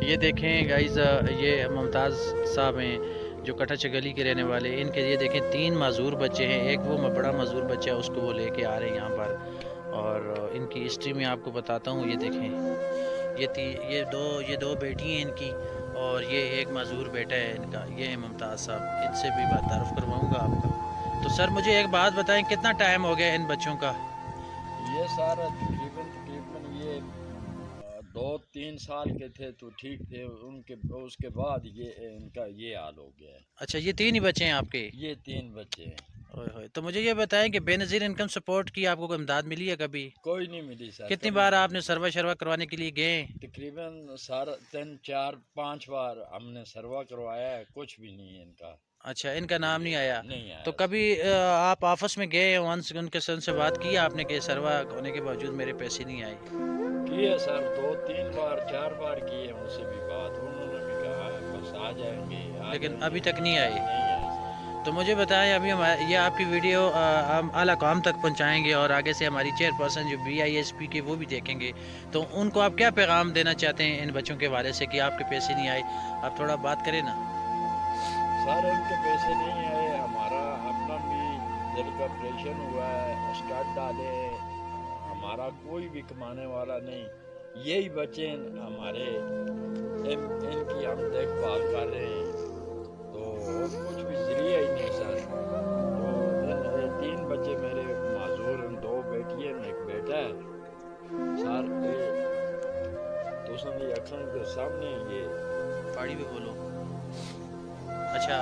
یہ دیکھیں گائز، یہ ممتاز صاحب ہیں جو کٹھا چگلی کے رہنے والے ہیں۔ ان کے یہ دیکھیں 3 معذور بچے ہیں، ایک وہ بڑا معذور بچہ ہے، اس کو وہ لے کے آ رہے ہیں یہاں پر۔ اور ان کی ہسٹری میں آپ کو بتاتا ہوں، یہ دیکھیں یہ دو بیٹی ہیں ان کی، اور یہ ایک معذور بیٹا ہے ان کا، یہ ہے ممتاز صاحب۔ ان سے بھی بات تعارف کرواؤں گا آپ کا۔ تو سر مجھے ایک بات بتائیں، کتنا ٹائم ہو گیا ان بچوں کا؟ یہ سارا تقریباً یہ 2-3 سال کے تھے تو ٹھیک تھے، اس کے بعد یہ ان کا یہ حال ہو گیا ہے۔ اچھا، یہ 3 ہی بچے ہیں آپ کے؟ یہ 3 بچے ہیں۔ اوئے ہوئے، تو مجھے یہ بتائیں کہ بے نظیر انکم سپورٹ کی آپ کو کوئی امداد ملی ہے کبھی؟ کوئی نہیں ملی سر، کتنی کبھی بار نہیں آپ نے ملی۔ سروا شروا کروانے کے لیے گئے؟ تقریباً سارا 3-4-5 بار ہم نے سروا کروایا ہے، کچھ بھی نہیں ہے ان کا۔ اچھا، ان کا نام نہیں آیا؟ نہیں تو آیا کبھی آپ آفس میں گئے ونس ان کے سن سے بات کی آپ نے کہ سروا ہونے کے باوجود میرے پیسے نہیں آئے؟ کیے سر، 2-3 بار 4 بار کیے ان سے بھی بات، انہوں نے بھی کہا بس آ جائیں گے آ لیکن جائیں ابھی گے، تک نہیں آئے؟ نہیں آئے سر۔ تو مجھے بتائیں، ابھی یہ آپ کی ویڈیو ہم اعلیٰ قوم تک پہنچائیں گے، اور آگے سے ہماری چیئرپرسن جو BISP کے وہ بھی دیکھیں گے، تو ان کو آپ کیا پیغام دینا چاہتے ہیں ان بچوں کے حوالے سے کہ آپ کے پیسے نہیں آئے؟ آپ تھوڑا بات کریں نا۔ سر ان کے پیسے نہیں آئے، ہمارا اپنا بھی دل کا آپریشن ہوا ہے، اسٹارٹ ڈالے ہیں، ہمارا کوئی بھی کمانے والا نہیں، یہی بچے ہیں ہمارے، ان کی ہم دیکھ بھال کر رہے ہیں، تو اور کچھ بھی ذریعہ ہی نہیں سر۔ تو یہ 3 بچے میرے معذور ہیں، 2 بیٹی ہیں ایک بیٹا ہے سر۔ تو اکھان کے سامنے یہ پہاڑی پہ بولو۔ اچھا،